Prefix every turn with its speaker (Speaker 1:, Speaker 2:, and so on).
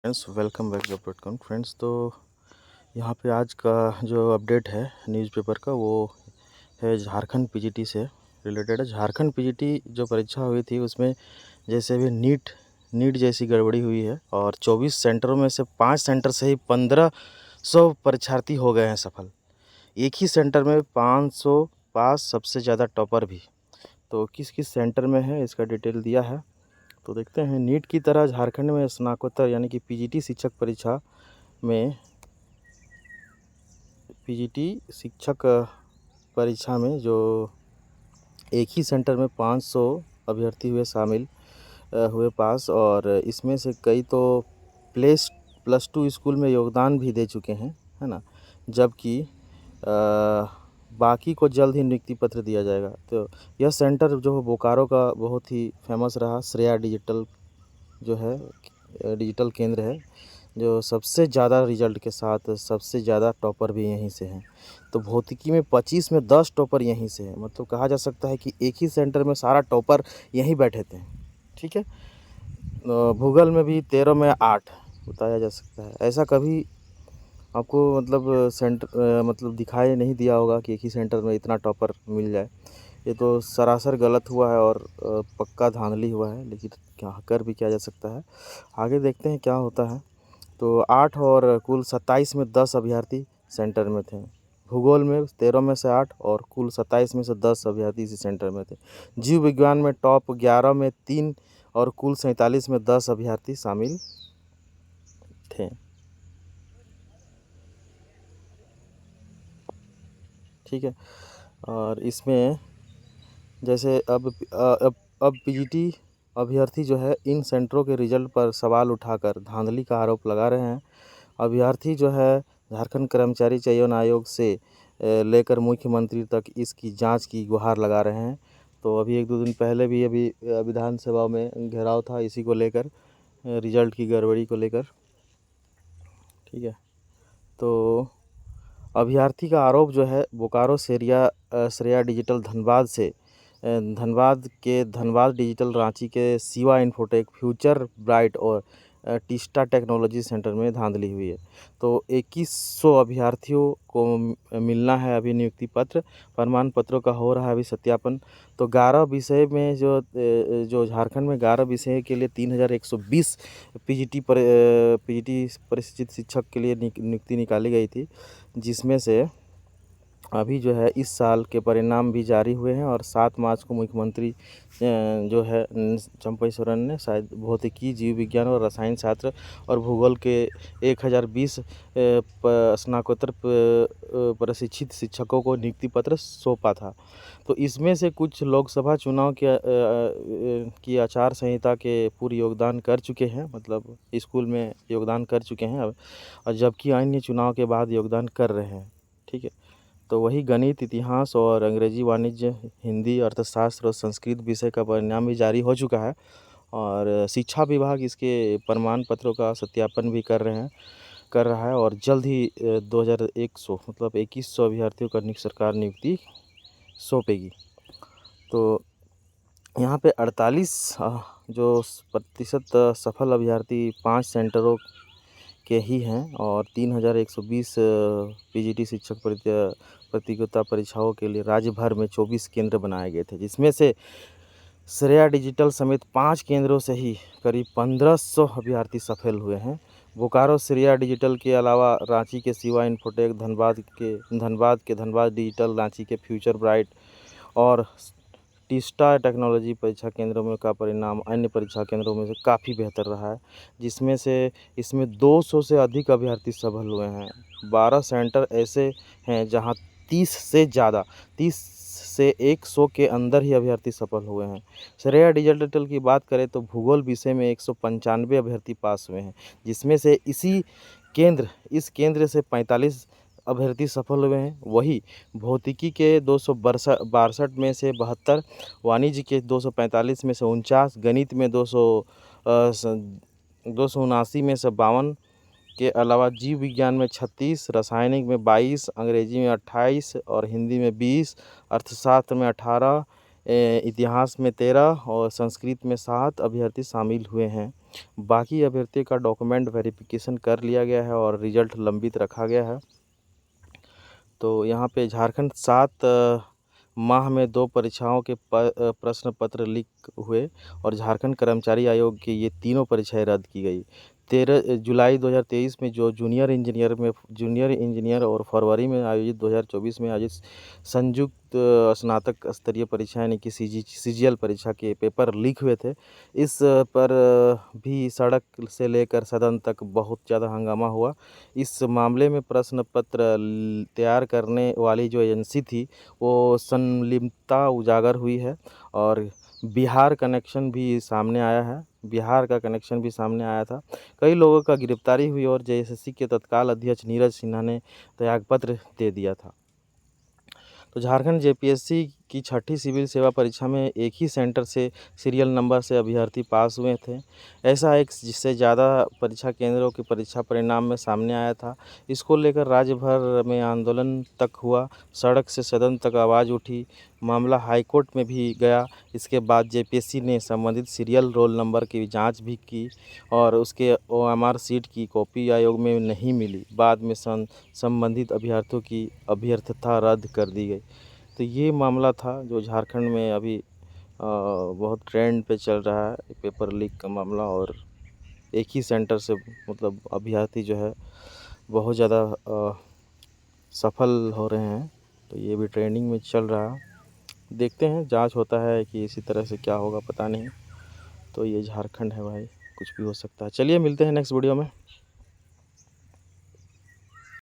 Speaker 1: Friends welcome back जॉब.com friends. तो यहाँ पे आज का जो अपडेट है न्यूज़पेपर का वो है झारखंड पीजीटी से रिलेटेड है। झारखंड पीजीटी जो परीक्षा हुई थी उसमें जैसे भी नीट जैसी गड़बड़ी हुई है और 24 सेंटरों में से 5 सेंटर से ही 1500 परीक्षार्थी हो गए हैं सफल। एक ही सेंटर में 500 पास, सबसे ज़्यादा टॉपर भी। तो किस किस सेंटर में है इसका डिटेल दिया है, तो देखते हैं। नीट की तरह झारखंड में स्नातकोत्तर यानी कि पीजीटी शिक्षक परीक्षा में जो एक ही सेंटर में 500 अभ्यर्थी हुए पास, और इसमें से कई तो प्लस 2 स्कूल में योगदान भी दे चुके हैं, है ना। जबकि बाकी को जल्द ही नियुक्ति पत्र दिया जाएगा। तो यह सेंटर जो बोकारो का बहुत ही फेमस रहा, श्रेया डिजिटल जो है डिजिटल केंद्र है, जो सबसे ज़्यादा रिजल्ट के साथ सबसे ज़्यादा टॉपर भी यहीं से हैं। तो भौतिकी में 25 में 10 टॉपर यहीं से हैं। मतलब कहा जा सकता है कि एक ही सेंटर में सारा टॉपर यहीं बैठे थे, ठीक है। भूगोल में भी 13 में 8 बताया जा सकता है। ऐसा कभी आपको मतलब दिखाई नहीं दिया होगा कि एक ही सेंटर में इतना टॉपर मिल जाए। ये तो सरासर गलत हुआ है और पक्का धांधली हुआ है, लेकिन क्या कर भी किया जा सकता है। आगे देखते हैं क्या होता है। तो 8 और कुल 27 में 10 अभ्यर्थी सेंटर में थे। भूगोल में 13 में से 8 और कुल 27 में से 10 अभ्यर्थी इसी सेंटर में थे। जीव विज्ञान में टॉप 11 में 3 और कुल 47 में 10 अभ्यर्थी शामिल थे, ठीक है। और इसमें जैसे अब पीजीटी अभ्यर्थी जो है इन सेंटरों के रिजल्ट पर सवाल उठाकर धांधली का आरोप लगा रहे हैं। अभ्यर्थी जो है झारखंड कर्मचारी चयन आयोग से लेकर मुख्यमंत्री तक इसकी जांच की गुहार लगा रहे हैं। तो अभी 1-2 दिन पहले भी विधानसभा में घेराव था इसी को लेकर, रिजल्ट की गड़बड़ी को लेकर, ठीक है। तो अभ्यर्थी का आरोप जो है बोकारो श्रेया डिजिटल धनबाद डिजिटल, रांची के शिवा इन्फोटेक, फ्यूचर ब्राइट और टिस्टा टेक्नोलॉजी सेंटर में धांधली हुई है। तो 2100 अभ्यर्थियों को मिलना है अभी नियुक्ति पत्र, प्रमाण पत्रों का हो रहा है अभी सत्यापन। तो 11 विषय में जो झारखंड में 11 विषय के लिए 3120 पीजीटी परिचित शिक्षक के लिए नियुक्ति निकाली गई थी, जिसमें से अभी जो है इस साल के परिणाम भी जारी हुए हैं। और 7 मार्च को मुख्यमंत्री जो है चंपई सोरेन ने शायद भौतिकी, जीव विज्ञान और रसायन शास्त्र और भूगोल के 1020 स्नातकोत्तर प्रशिक्षित शिक्षकों को नियुक्ति पत्र सौंपा था। तो इसमें से कुछ लोकसभा चुनाव की आचार संहिता के पूर्व योगदान कर चुके हैं, मतलब स्कूल में योगदान कर चुके हैं अब, और जबकि अन्य चुनाव के बाद योगदान कर रहे हैं, ठीक है। तो वही गणित, इतिहास और अंग्रेजी, वाणिज्य, हिंदी, अर्थशास्त्र और संस्कृत विषय का परिणाम भी जारी हो चुका है। और शिक्षा विभाग इसके प्रमाण पत्रों का सत्यापन भी कर रहा है और जल्द ही 2100 मतलब 2100 अभ्यर्थियों का सरकार नियुक्ति सौंपेगी। तो यहाँ पे 48 जो प्रतिशत सफल अभ्यर्थी 5 सेंटरों के ही हैं और 3120 पीजीटी शिक्षक प्रतियोगिता परीक्षाओं के लिए राज्य भर में 24 केंद्र बनाए गए थे, जिसमें से श्रेया डिजिटल समेत 5 केंद्रों से ही करीब 1500 अभ्यर्थी सफल हुए हैं। बोकारो श्रेया डिजिटल के अलावा रांची के शिवा इन्फोटेक, धनबाद डिजिटल, रांची के फ्यूचर ब्राइट और टिस्टा टेक्नोलॉजी परीक्षा केंद्रों में का परिणाम अन्य परीक्षा केंद्रों में से काफ़ी बेहतर रहा है, जिसमें से इसमें 200 से अधिक अभ्यर्थी सफल हुए हैं। 12 सेंटर ऐसे हैं जहां 30 से 100 के अंदर ही अभ्यर्थी सफल हुए हैं। श्रेया डिजिटल की बात करें तो भूगोल विषय में 195 अभ्यर्थी पास हुए हैं, जिसमें से इस केंद्र से 45 अभ्यर्थी सफल हुए हैं। वही भौतिकी के 262 में से 72, वाणिज्य के 245 में से 49, गणित में 279 में से 52 के अलावा जीव विज्ञान में 36, रासायनिक में 22, अंग्रेजी में 28 और हिंदी में 20, अर्थशास्त्र में 18, इतिहास में 13 और संस्कृत में 7 अभ्यर्थी शामिल हुए हैं। बाकी अभ्यर्थी का डॉक्यूमेंट वेरिफिकेशन कर लिया गया है और रिजल्ट लंबित रखा गया है। तो यहाँ पे झारखंड 7 माह में 2 परीक्षाओं के प्रश्न पत्र लीक हुए और झारखंड कर्मचारी आयोग की ये तीनों परीक्षाएं रद्द की गई। 13 जुलाई 2023 में जो जूनियर इंजीनियर और फरवरी में आयोजित 2024 में आयोजित संयुक्त स्नातक स्तरीय परीक्षा यानी कि सीजीएल परीक्षा के पेपर लीक हुए थे। इस पर भी सड़क से लेकर सदन तक बहुत ज़्यादा हंगामा हुआ। इस मामले में प्रश्न पत्र तैयार करने वाली जो एजेंसी थी वो संलिप्तता उजागर हुई है और बिहार का कनेक्शन भी सामने आया था। कई लोगों का गिरफ्तारी हुई और जेएसएससी के तत्काल अध्यक्ष नीरज सिन्हा ने त्यागपत्र दे दिया था। तो झारखंड जेपीएससी की 6ठी सिविल सेवा परीक्षा में एक ही सेंटर से सीरियल नंबर से अभ्यर्थी पास हुए थे। ऐसा एक जिससे ज़्यादा परीक्षा केंद्रों के परीक्षा परिणाम में सामने आया था। इसको लेकर राज्य भर में आंदोलन तक हुआ, सड़क से सदन तक आवाज़ उठी, मामला हाईकोर्ट में भी गया। इसके बाद जेपीएससी ने संबंधित सीरियल रोल नंबर की जांच भी की और उसके ओएमआर सीट की कॉपी आयोग में नहीं मिली। बाद में संबंधित अभ्यर्थियों की अभ्यर्थता रद्द कर दी गई। तो ये मामला था जो झारखंड में अभी बहुत ट्रेंड पे चल रहा है, पेपर लीक का मामला। और एक ही सेंटर से मतलब अभ्यर्थी जो है बहुत ज़्यादा सफल हो रहे हैं। तो ये भी ट्रेंडिंग में चल रहा है। देखते हैं, जांच होता है कि इसी तरह से क्या होगा पता नहीं। तो ये झारखंड है भाई, कुछ भी हो सकता है। चलिए मिलते हैं नेक्स्ट वीडियो में।